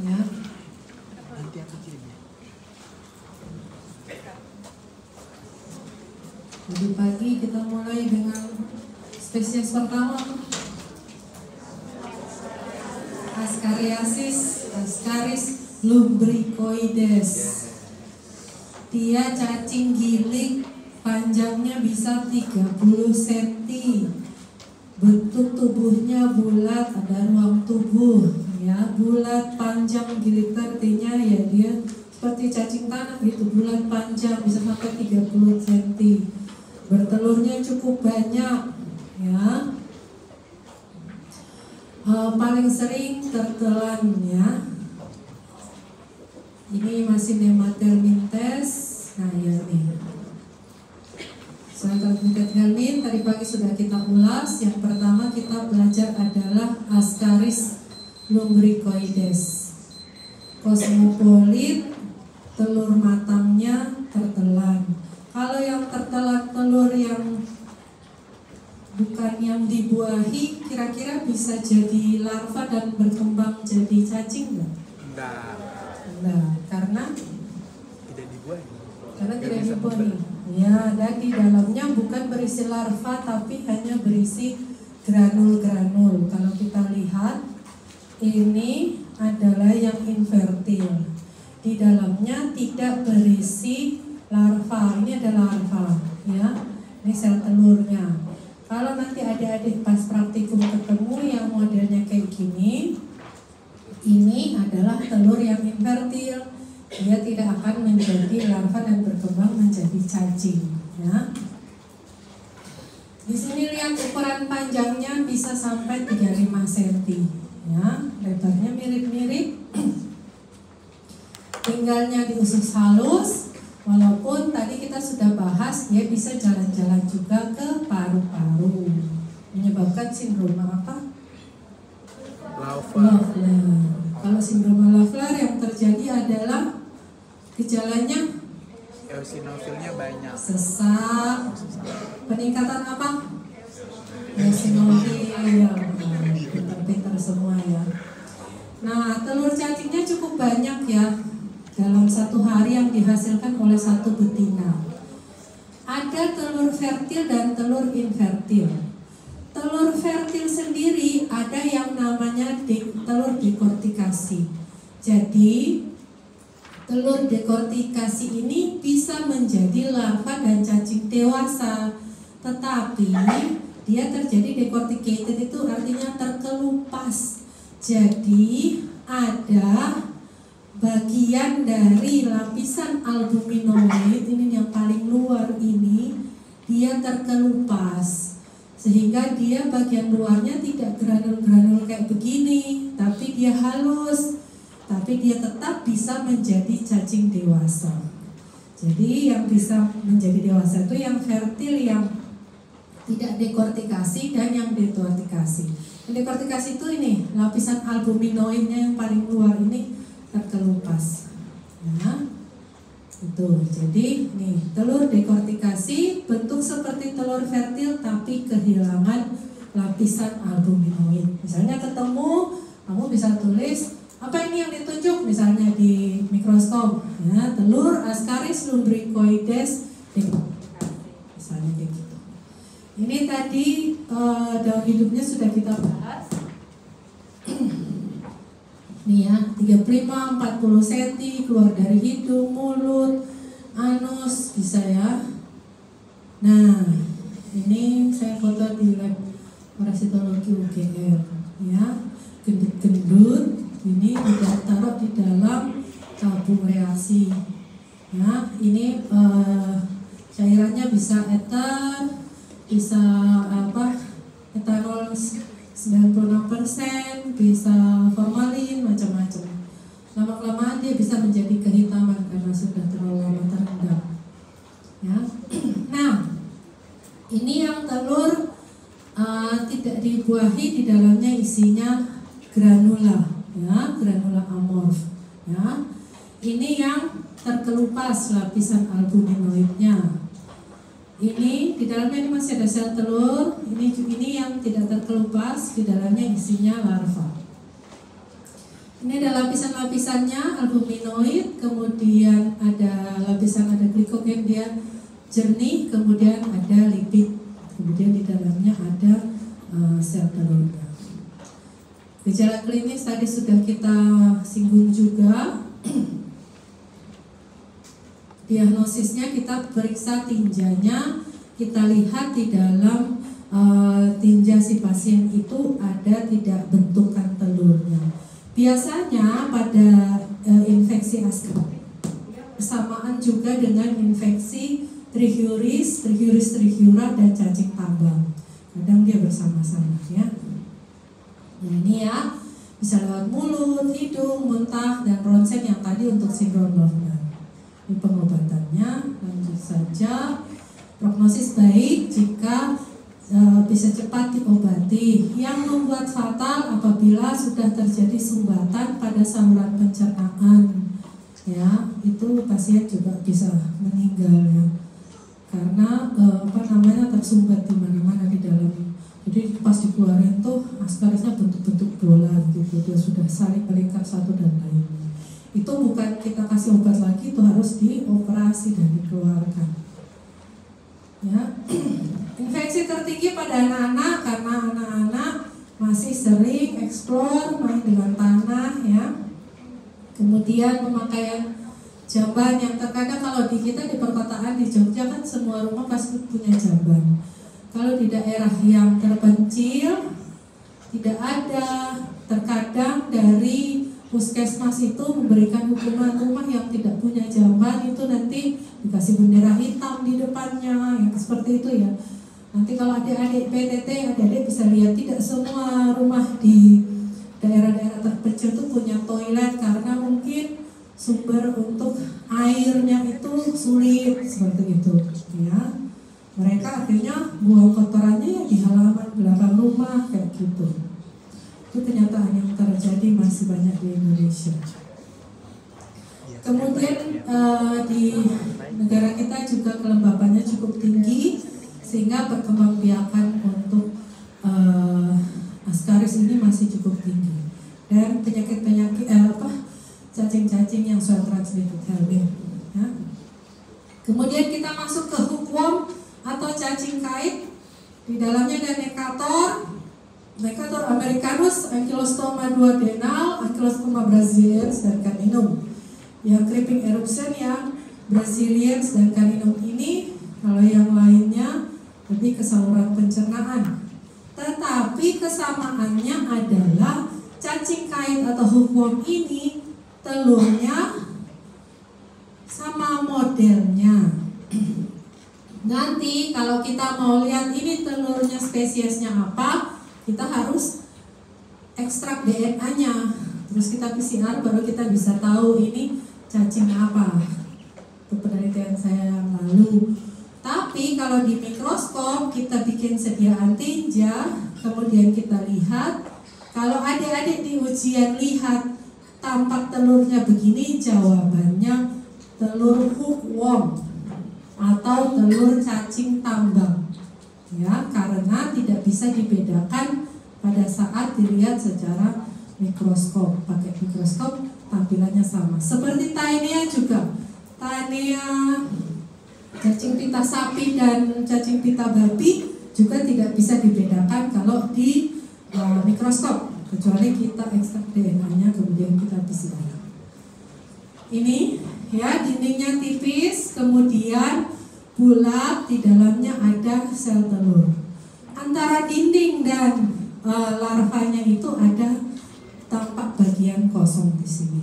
Ya. Nanti aku kirim ya. Jadi pagi kita mulai dengan spesies pertama, Ascaris lumbricoides. Dia cacing gilik, panjangnya bisa 30 cm. Bentuk tubuhnya bulat, ada ruang tubuh, ya, bulat panjang. Gilik artinya ya dia seperti cacing tanah gitu, bulat panjang, bisa sampai 30 cm. Bertelurnya cukup banyak, ya. Paling sering tertelan, ya. Ini masih Nematermintes. Nah ya nih, Nematermin tadi pagi sudah kita ulas. Yang pertama kita belajar adalah Ascaris lumbricoides. Kosmopolit, telur matangnya tertelan. Kalau yang tertelan telur yang bukan yang dibuahi, kira-kira bisa jadi larva dan berkembang jadi cacing nggak? Enggak, karena Tidak dibuahi. Karena tidak dibuahi. Ya, dan di dalamnya bukan berisi larva tapi hanya berisi granul-granul. Kalau kita lihat, ini adalah yang infertil. Di dalamnya tidak berisi larva. Ini adalah larva, ya. Ini sel telurnya. Kalau nanti adik-adik pas praktikum ketemu yang modelnya kayak gini, ini adalah telur yang infertil. Dia tidak akan menjadi larva dan berkembang menjadi cacing, ya. Di sini lihat ukuran panjangnya bisa sampai 35 cm, ya. Lebarnya mirip-mirip. Tinggalnya di usus halus. Walaupun tadi kita sudah bahas, dia bisa jalan-jalan juga ke paru-paru, menyebabkan sindrom apa? Loeffler. Kalau sindrom Loeffler yang terjadi adalah gejalanya eosinofilnya banyak. sesak, peningkatan apa? Eosinofil. Pintar-pintar semua ya. Nah, telur cacingnya cukup banyak ya. Dalam satu hari yang dihasilkan oleh satu betina. Ada telur fertil dan telur infertil. Telur fertil sendiri ada yang namanya telur dekortikasi. Jadi telur dekortikasi ini bisa menjadi larva dan cacing dewasa. Tetapi dia terjadi decorticated, itu artinya terkelupas. Jadi ada bagian dari lapisan albuminoid ini yang paling luar ini, dia terkelupas sehingga dia bagian luarnya tidak granul-granul kayak begini, tapi dia halus, tapi dia tetap bisa menjadi cacing dewasa. Jadi yang bisa menjadi dewasa itu yang fertil, yang tidak dekortikasi, dan yang dekortikasi. Yang dekortikasi itu ini lapisan albuminoidnya yang paling luar ini terkelupas, ya. Itu. Jadi nih telur dekortikasi bentuk seperti telur fertil tapi kehilangan lapisan albuminoid. Misalnya ketemu, kamu bisa tulis apa ini yang ditunjuk misalnya di mikroskop, ya, telur Ascaris lumbricoides dekortikasi, misalnya kayak gitu. Ini tadi daun hidupnya sudah kita bahas. Nih ya, 35-40 cm, keluar dari hidung, mulut, anus, bisa ya. Nah, ini saya foto di lab parasitologi UGM, ya. Gendut-gendut, ini udah taruh di dalam tabung reaksi. Ya, ini cairannya bisa eter, bisa etanol 96%, bisa formalin, macam-macam. Lama-kelamaan dia bisa menjadi kehitaman karena sudah terlalu lama terendam. Ya. Nah, ini yang telur tidak dibuahi, di dalamnya isinya granula, ya, granula amorf. Ya. Ini yang terkelupas lapisan albuminoidnya. Ini di dalamnya ini masih ada sel telur. Ini yang tidak terkelupas, di dalamnya isinya larva. Ini ada lapisan-lapisannya, albuminoid, kemudian ada glikogen, dia jernih, kemudian ada lipid, kemudian di dalamnya ada sel telurnya. Gejala klinis tadi sudah kita singgung juga. Diagnosisnya kita periksa tinjanya, kita lihat di dalam tinja si pasien itu ada tidak bentukan telurnya. Biasanya pada infeksi asma bersamaan juga dengan infeksi trichuris, trichura dan cacing tambang. Kadang dia bersama-sama ya. Nah ini ya, bisa lewat mulut, hidung, muntah, dan ronsen yang tadi untuk sindrom Löfgren. Ini pengobatannya, lanjut saja. Prognosis baik jika bisa cepat diobati. Yang membuat fatal apabila sudah terjadi sumbatan pada saluran pencernaan, ya itu pasien juga bisa meninggal ya, karena tersumbat di mana-mana di dalam. Jadi pas dikeluarin tuh askarisnya bentuk-bentuk bola gitu, dia sudah saling melingkar satu dan lainnya. Itu bukan kita kasih obat lagi, itu harus dioperasi dan dikeluarkan. Ya. Infeksi tertinggi pada anak-anak karena anak-anak masih sering eksplor, main dengan tanah ya. Kemudian pemakaian jamban yang terkadang kalau di kita di perkotaan di Jogja kan semua rumah pasti punya jamban. Kalau di daerah yang terpencil tidak ada, terkadang dari puskesmas itu memberikan hukuman rumah yang tidak punya jamban itu nanti dikasih bendera hitam di depannya, yang seperti itu ya. Nanti kalau adik-adik PTT, adik-adik bisa lihat tidak semua rumah di daerah-daerah terpencil itu punya toilet karena mungkin sumber untuk airnya itu sulit seperti itu ya. Mereka akhirnya buang kotorannya ya di halaman belakang rumah kayak gitu. Itu kenyataan yang terjadi masih banyak di Indonesia. Kemudian di negara kita juga kelembabannya cukup tinggi sehingga perkembangbiakan untuk askaris ini masih cukup tinggi. Dan penyakit-penyakit cacing-cacing yang soil transmitted helminth. Ya. Kemudian kita masuk ke hookworm atau cacing kait. Di dalamnya ada Necator americanus, Ankylostoma duodenal, Ankylostoma brasiliensis dan caninum. Yang creeping eruption yang brasiliensis dan caninum ini, kalau yang lainnya lebih ke saluran pencernaan. Tetapi kesamaannya adalah cacing kait atau hookworm ini telurnya sama modelnya. Nanti kalau kita mau lihat ini telurnya spesiesnya apa, kita harus ekstrak DNA-nya, terus kita PCR baru kita bisa tahu ini cacing apa. Itu penelitian saya yang lalu. Tapi kalau di mikroskop kita bikin sediaan tinja, kemudian kita lihat, kalau adik-adik di ujian lihat tampak telurnya begini, jawabannya telur hookworm atau telur cacing tambang. Ya, karena tidak bisa dibedakan pada saat dilihat secara mikroskop. Pakai mikroskop tampilannya sama. Seperti Taenia juga. Taenia cacing pita sapi dan cacing pita babi juga tidak bisa dibedakan kalau di mikroskop, kecuali kita ekstrak DNA-nya kemudian kita PCR. Ini ya, dindingnya tipis, kemudian bulat, di dalamnya ada sel telur. Antara dinding dan larvanya itu ada tampak bagian kosong di sini.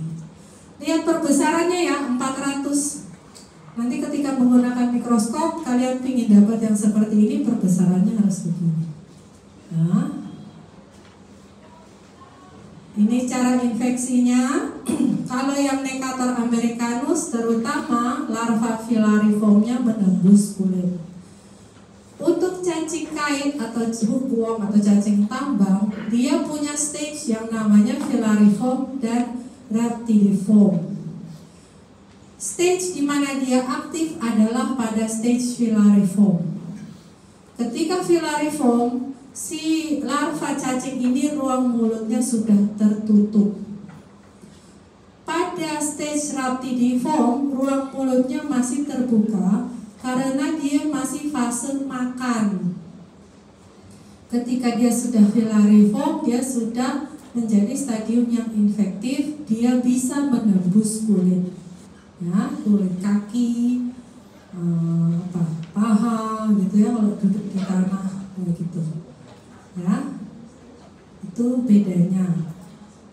Lihat perbesarannya ya, 400. Nanti ketika menggunakan mikroskop, kalian ingin dapat yang seperti ini, perbesarannya harus begini. Nah, ini cara infeksinya. Kalau yang Necator americanus, terutama larva filariformnya menembus kulit. Untuk cacing kait atau hookworm atau cacing tambang, dia punya stage yang namanya filariform dan reptiliform. Stage di mana dia aktif adalah pada stage filariform. Ketika filariform, si larva cacing ini ruang mulutnya sudah tertutup. pada stage raptidiform, ruang mulutnya masih terbuka karena dia masih fase makan. Ketika dia sudah filariform, dia sudah menjadi stadium yang infektif, dia bisa menembus kulit, ya, kulit kaki, paha, gitu ya, kalau duduk di tanah, gitu, ya, itu bedanya.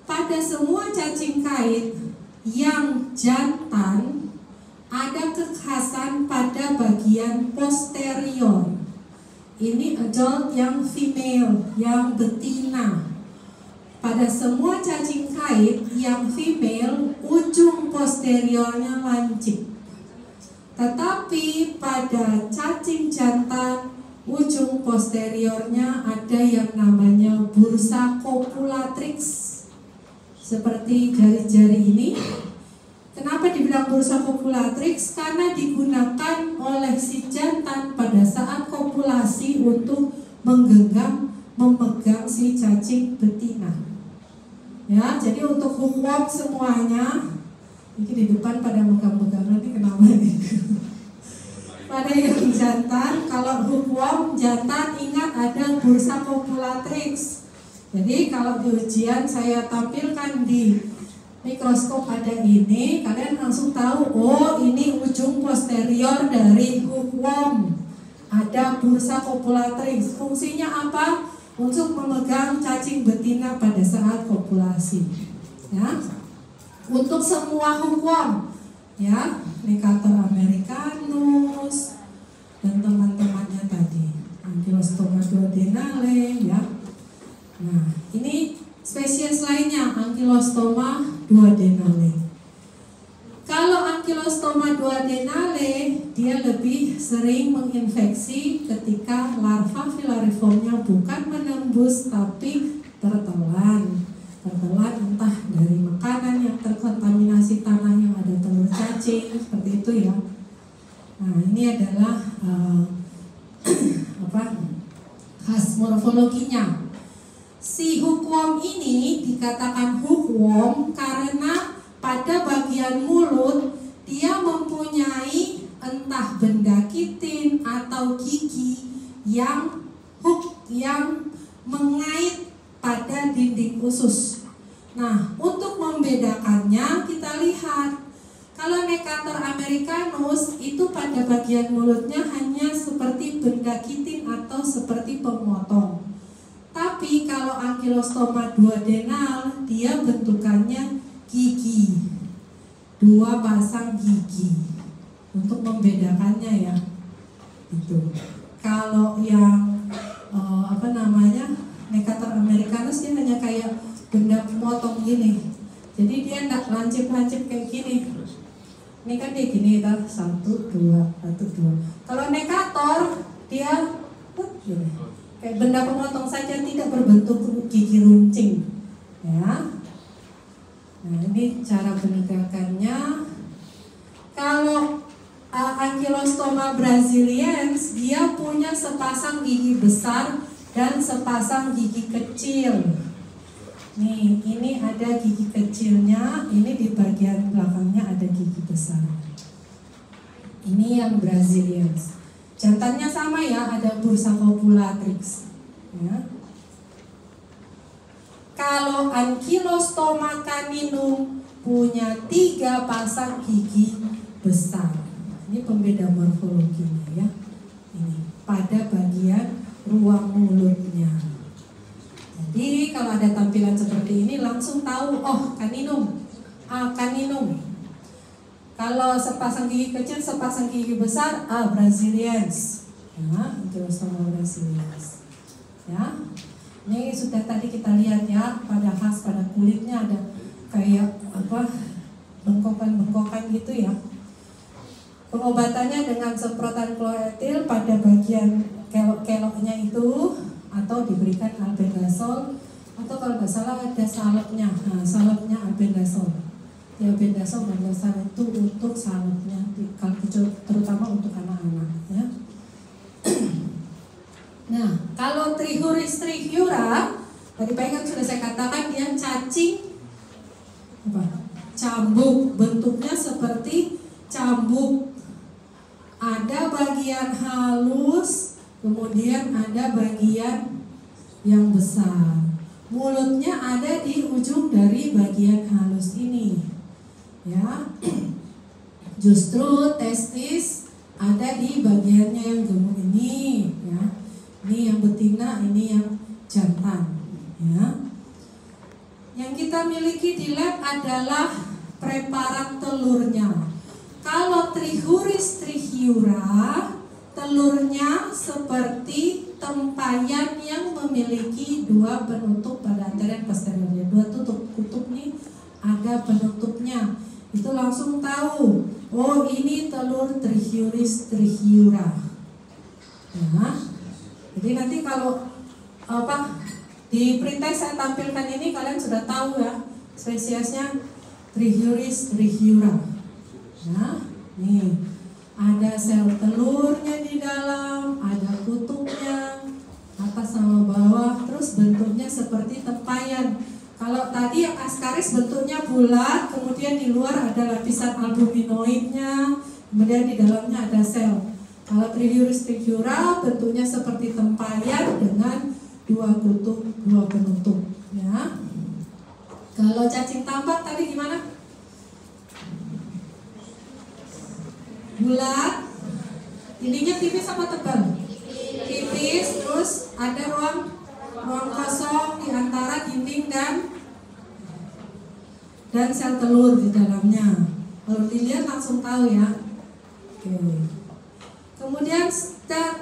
Pada semua cacing kait yang jantan ada kekhasan pada bagian posterior. Ini adult yang female, yang betina. Pada semua cacing kait yang female, ujung posteriornya lancip. Tetapi pada cacing jantan, ujung posteriornya ada yang namanya bursa copulatrix. Seperti jari-jari ini. Kenapa dibilang bursa copulatrix? Karena digunakan oleh si jantan pada saat kopulasi untuk menggenggam, memegang si cacing betina. Ya, jadi untuk hookworm semuanya, ini di depan pada megang-megang, nanti kenapa nih? Pada yang jantan, kalau hookworm jantan ingat ada bursa copulatrix. Jadi kalau di ujian saya tampilkan di mikroskop ada ini, kalian langsung tahu, oh ini ujung posterior dari hookworm. Ada bursa copulatrix. Fungsinya apa? Untuk memegang cacing betina pada saat kopulasi. Ya. Untuk semua hookworm, ya, Necator americanus dan teman-temannya tadi, Ankylostoma duodenale, ya. Nah, ini spesies lainnya, Ankylostoma duodenale. Kalau Ankylostoma duodenale, dia lebih sering menginfeksi ketika larva filariformnya bukan menembus tapi tertelan. Tertelan entah dari makanan yang terkontaminasi tanah yang ada telur cacing, seperti itu ya. Nah, ini adalah khas morfologinya. Si hookworm ini dikatakan hookworm karena pada bagian mulut dia mempunyai entah benda kitin atau gigi yang mengait pada dinding usus. Nah, untuk membedakannya kita lihat. Kalau Necator americanus itu pada bagian mulutnya hanya seperti benda kitin atau seperti pemotong. Tapi kalau Ankylostoma duodenal, dia bentukannya gigi, 2 pasang gigi. Untuk membedakannya ya, itu. Kalau yang Necator americanus dia hanya kayak benda pemotong gini. Jadi dia enggak lancip-lancip kayak gini. Ini kan dia gini, 1, 2, 1, 2. Kalau Necator dia gini. Kayak benda pemotong saja, tidak berbentuk gigi runcing, ya. Nah, ini cara penegakannya. Kalau Ankylostoma brasiliensis, dia punya sepasang gigi besar dan sepasang gigi kecil. Nih, ini ada gigi kecilnya, ini di bagian belakangnya ada gigi besar. Ini yang brasiliensis. Jantannya sama ya, ada bursa copulatrix. Ya. Kalau Ankylostoma caninum punya 3 pasang gigi besar. Ini pembeda morfologinya ya. Ini pada bagian ruang mulutnya. Jadi kalau ada tampilan seperti ini langsung tahu, oh caninum, caninum. Kalau sepasang gigi kecil, sepasang gigi besar, brasiliensis. Ya, Ankylostoma brasiliensis. Ya, ini sudah tadi kita lihat ya, pada khas pada kulitnya ada kayak bengkokan-bengkokan gitu ya. Pengobatannya dengan semprotan kloretil pada bagian kelok-keloknya itu, atau diberikan albendazole, atau kalau nggak salah ada salepnya, salepnya albendazole. Albendazole itu untuk salepnya, terutama untuk anak-anak ya. Nah, kalau Trichuris trichiura, tadi Pak kan sudah saya katakan dia cacing cambuk, bentuknya seperti cambuk. Ada bagian halus, kemudian ada bagian yang besar. Mulutnya ada di ujung dari bagian halus ini, ya. Justru testis ada di bagiannya yang gemuk ini, ya. Ini yang betina, ini yang jantan, ya. Yang kita miliki di lab adalah preparat telurnya. Kalau Trichuris trichiura, telurnya seperti tempayan yang memiliki dua penutup pada anterior posteriornya. Dua kutub nih ada penutupnya. Itu langsung tahu, oh ini telur Trichuris trichiura. Ya. Jadi nanti kalau di pretest saya tampilkan ini, kalian sudah tahu ya spesiesnya Trichuris trichiura. Nah, nih ada sel telurnya di dalam, ada kutubnya atas sama bawah, terus bentuknya seperti tempayan. Kalau tadi yang Ascaris bentuknya bulat, kemudian di luar ada lapisan albuminoidnya, kemudian di dalamnya ada sel. Kalau Trichuris trichiura bentuknya seperti tempayan dengan dua kutub, dua penutup, ya. Kalau cacing tambak tadi gimana? Bulat, dindingnya tipis apa tebal? Tipis, terus ada ruang kosong di antara dinding dan sel telur di dalamnya. Kalau dilihat langsung tahu ya. Oke. Kemudian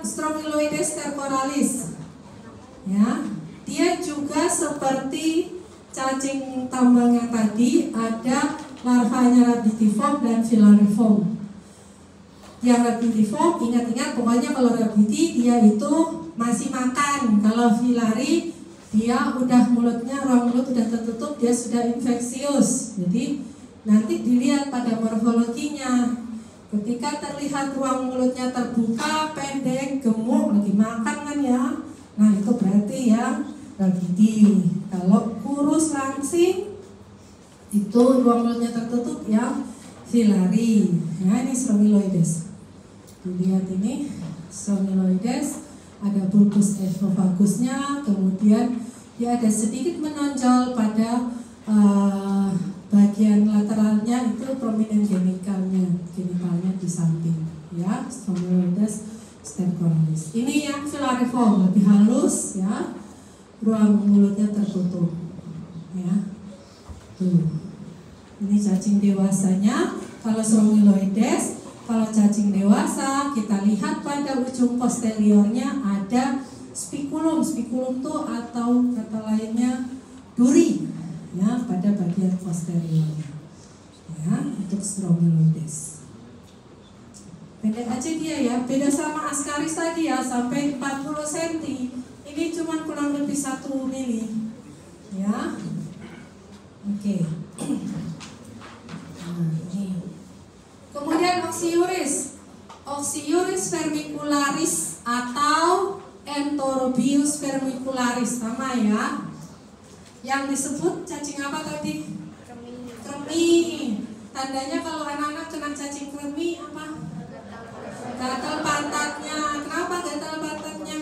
Strongyloides stercoralis, ya, dia juga seperti cacing tambang yang tadi, ada larvanya Rabitiform dan Filariform. Yang Rabitiform, ingat-ingat pokoknya kalau Rabiti dia itu masih makan. Kalau Filari dia udah mulutnya, ruang mulut udah tertutup, dia sudah infeksius. Jadi nanti dilihat pada morfologinya. Ketika terlihat ruang mulutnya terbuka, pendek, gemuk, lagi makan kan ya. Nah itu berarti yang Rabiti. Kalau kurus langsing, itu ruang mulutnya tertutup yang Filari. Nah ini Strongyloides. Dilihat ini Strongyloides, ada bulbus esophagusnya, kemudian dia ada sedikit menonjol pada bagian lateralnya, itu prominent genitalnya di samping, ya. Strongyloides stercoralis. Ini yang Filariform, lebih halus, ya, ruang mulutnya tertutup, ya. Tuh, ini cacing dewasanya. Kalau Strongyloides, kalau cacing dewasa, kita lihat pada ujung posteriornya ada spikulum. Spikulum itu atau kata lainnya duri, ya, pada bagian posteriornya, ya, untuk Strongyloides. Pendek aja dia ya, beda sama Ascaris tadi ya, sampai 40 cm. Ini cuma kurang lebih 1 mili, ya. Oke. Nah, ini. Kemudian Oxyuris vermicularis atau Enterobius vermicularis, sama ya. Yang disebut cacing apa tadi? Kremi. Tandanya kalau anak-anak kena cacing kremi apa? Gatal pantatnya. Kenapa gatal pantatnya?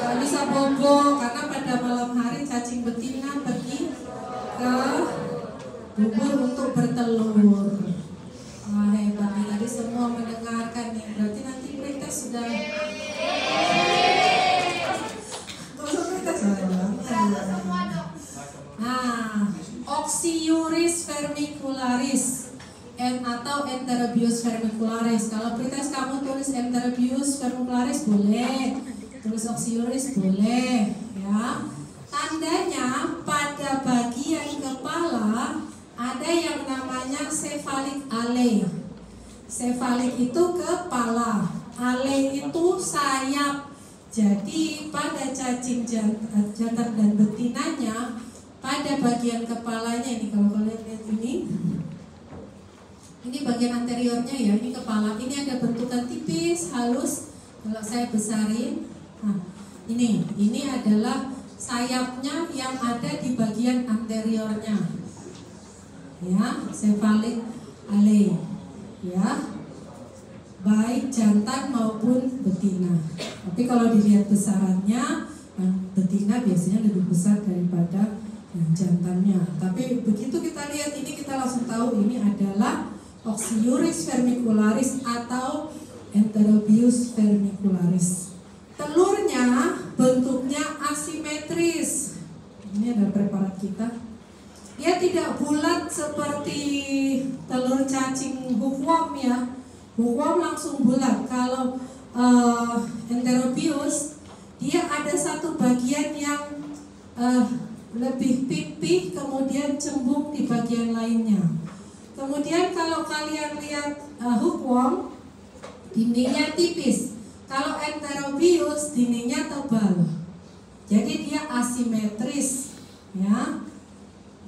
Gak bisa bobo, karena pada malam hari cacing betina pergi ke bubur untuk bertelur. Wah hebat nih, tadi semua mendengarkan nih. Berarti nanti mereka sudah Oxyuris vermicularis atau Enterobius vermicularis. Kalau pretest kamu tulis Enterobius vermicularis boleh, tulis Oxyuris boleh, ya. Tandanya pada bagian kepala ada yang namanya cephalic alley. Cephalic itu kepala, alley itu sayap. Jadi pada cacing jantan dan betinanya, pada bagian kepalanya ini, kalau kalian lihat ini bagian anteriornya ya, ini kepala, ini ada bentukan tipis, halus. Kalau saya besarin, nah ini adalah sayapnya yang ada di bagian anteriornya. ya, cephalic allele, ya, baik jantan maupun betina. Tapi kalau dilihat besarannya, yang betina biasanya lebih besar daripada yang jantannya. Tapi begitu kita lihat ini, kita langsung tahu ini adalah Oxyuris vermicularis atau Enterobius vermicularis. Telurnya bentuknya asimetris. Ini ada preparat kita. Dia tidak bulat seperti telur cacing hookworm ya. Hookworm langsung bulat. Kalau Enterobius dia ada satu bagian yang lebih pipih, kemudian cembung di bagian lainnya. Kemudian kalau kalian lihat hookworm, dindingnya tipis. Kalau Enterobius dindingnya tebal. Jadi dia asimetris, ya.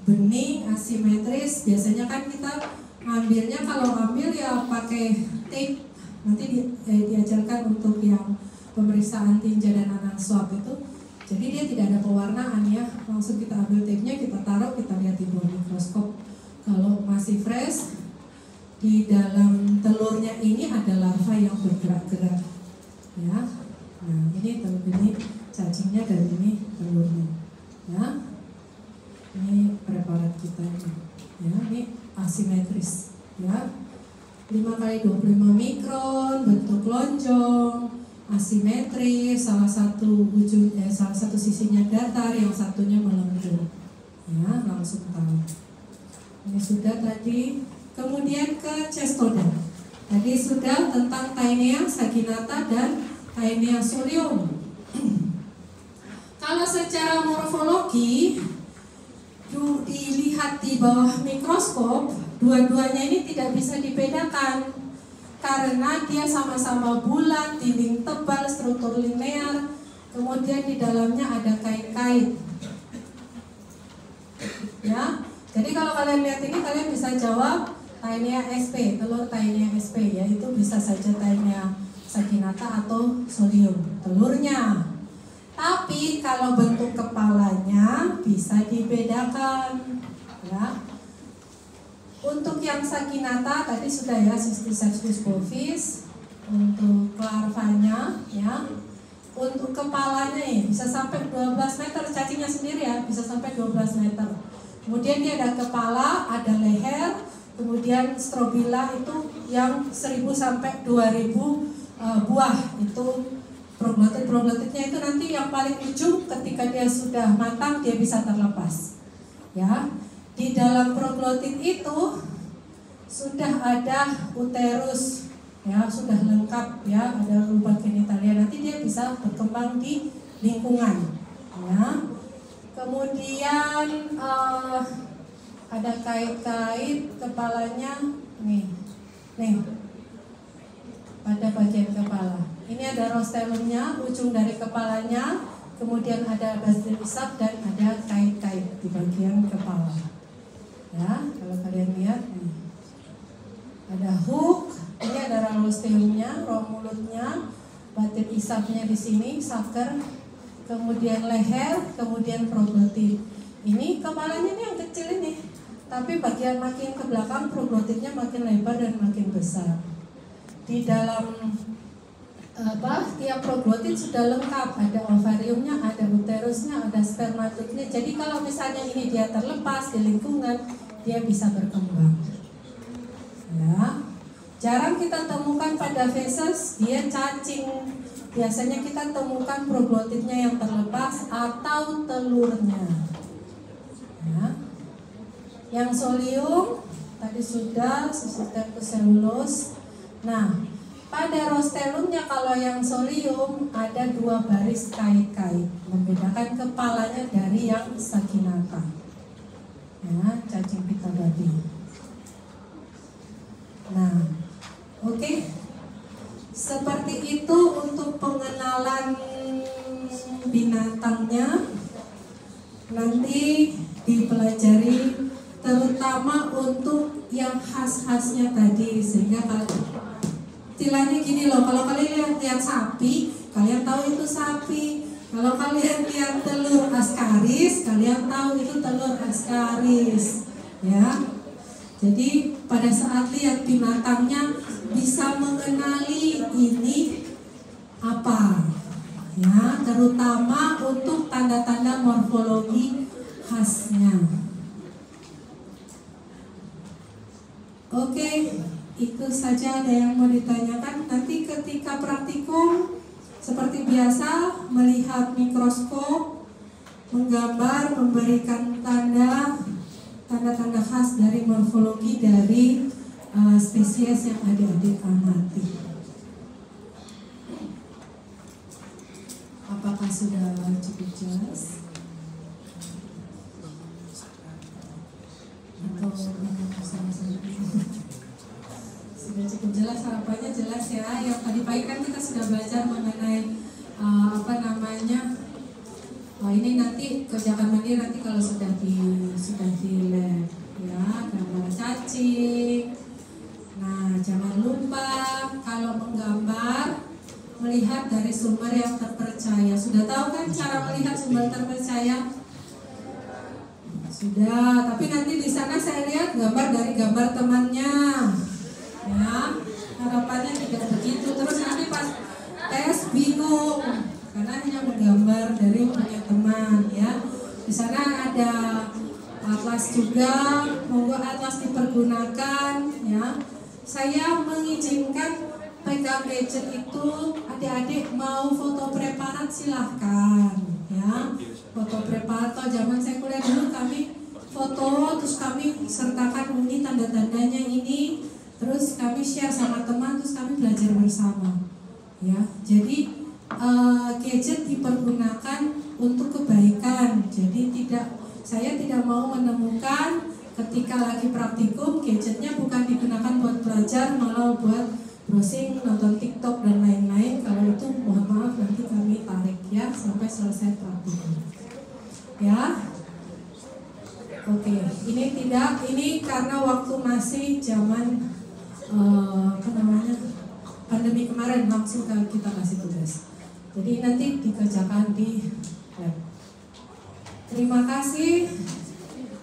Bening asimetris. Biasanya kan kita ngambilnya, kalau ambil ya pakai tape. Nanti diajarkan untuk yang pemeriksaan tinja dan anal swab itu. Jadi dia tidak ada pewarnaan ya. Langsung kita ambil tape-nya, kita taruh, kita lihat di bawah mikroskop. Kalau masih fresh, di dalam telurnya ini ada larva yang bergerak-gerak, ya. Nah ini telur, ini cacingnya dan ini telurnya, ya. Ini preparat kita ini, ya. Ini asimetris, ya. 5x25 mikron, bentuk lonjong, asimetris, salah satu sisinya datar, yang satunya melengkung, ya. Langsung tahu. Ini sudah tadi. Kemudian ke cestoda. Tadi sudah tentang Taenia saginata dan Taenia solium. Kalau secara morfologi dilihat di bawah mikroskop, dua-duanya ini tidak bisa dibedakan karena dia sama-sama bulat, dinding tebal, struktur linear, kemudian di dalamnya ada kait-kait. Ya, jadi kalau kalian lihat ini, kalian bisa jawab Taenia sp, telur Taenia sp, yaitu bisa saja Taenia saginata atau solium, telurnya. Tapi kalau bentuk kepalanya bisa dibedakan, ya. Untuk yang saginata tadi sudah ya, Cystiscepsis bovis. Untuk larvanya, ya. Untuk kepalanya ya, bisa sampai 12 meter, cacingnya sendiri ya, bisa sampai 12 meter. Kemudian dia ada kepala, ada leher. Kemudian strobila itu yang 1000 sampai 2000 buah. Itu proglotit-proglotitnya itu nanti yang paling ujung ketika dia sudah matang dia bisa terlepas. Ya. Di dalam proglotit itu sudah ada uterus, ya, sudah lengkap ya, ada lubang genitalia, nanti dia bisa berkembang di lingkungan, ya. Kemudian ada kait-kait kepalanya, nih, pada bagian kepala. Ini ada rostelumnya, ujung dari kepalanya, kemudian ada basil isap dan ada kait-kait di bagian kepala. Ya, kalau kalian lihat, nih, ada hook, ini ada ralosteumnya, roh mulutnya, batin isapnya di sini, saker, kemudian leher, kemudian proglotit. Ini kepalanya ini yang kecil ini. Tapi bagian makin ke belakang proglotitnya makin lebar dan makin besar. Di dalam tiap proglotit sudah lengkap, ada ovariumnya, ada uterusnya, ada spermatidnya. Jadi kalau misalnya ini dia terlepas di lingkungan, dia bisa berkembang. Ya, jarang kita temukan pada feses dia cacing. Biasanya kita temukan proglotitnya yang terlepas atau telurnya. Ya. Yang solium tadi sudah selulus. Nah, pada rostelumnya kalau yang solium ada 2 baris kait-kait, membedakan kepalanya dari yang saginata. Ya, cacing pita babi. Nah, oke. Seperti itu untuk pengenalan binatangnya. Nanti dipelajari terutama untuk yang khas-khasnya tadi, sehingga kalau istilahnya gini loh, kalau kalian lihat sapi, kalian tahu itu sapi. Kalau kalian lihat telur askaris, kalian tahu itu telur askaris, ya. Jadi pada saat lihat binatangnya bisa mengenali ini apa, ya, terutama untuk tanda-tanda morfologi khasnya. Oke, itu saja. Ada yang mau ditanyakan? Nanti ketika praktikum seperti biasa melihat mikroskop, menggambar, memberikan tanda-tanda khas dari morfologi dari spesies yang adik-adik amati. Apakah sudah cukup jelas? Atau sama-sama? Sudah cukup jelas, harapannya jelas ya. Yang tadi pagi kan kita sudah belajar mengenai ini nanti kerjakan mandiri nanti kalau sudah di lab ya, gambar cacing. Nah, jangan lupa kalau menggambar melihat dari sumber yang terpercaya. Sudah tahu kan cara melihat sumber terpercaya? Sudah, tapi nanti di sana saya lihat gambar dari gambar temannya. Ya, harapannya tidak begitu. Terus nanti pas tes bingung karena hanya menggambar dari punya teman ya. Di sana ada atlas juga, monggo atlas dipergunakan ya. Saya mengizinkan pegang gadget itu, adik-adik mau foto preparat silahkan ya. Foto preparat, atau zaman saya kuliah dulu kami foto terus kami sertakan ini tanda-tandanya ini, terus kami share sama teman, terus kami belajar bersama ya. Jadi gadget dipergunakan untuk kebaikan. Jadi saya tidak mau menemukan ketika lagi praktikum gadgetnya bukan digunakan buat belajar, malah buat browsing, nonton TikTok dan lain-lain. Kalau itu mohon maaf nanti kami tarik ya sampai selesai praktikum. Ya. Oke, ini karena waktu masih zaman pandemi kemarin langsung kita kasih tugas. Jadi nanti dikerjakan di lab. Terima kasih.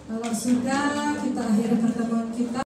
Kalau sudah kita akhiri pertemuan kita.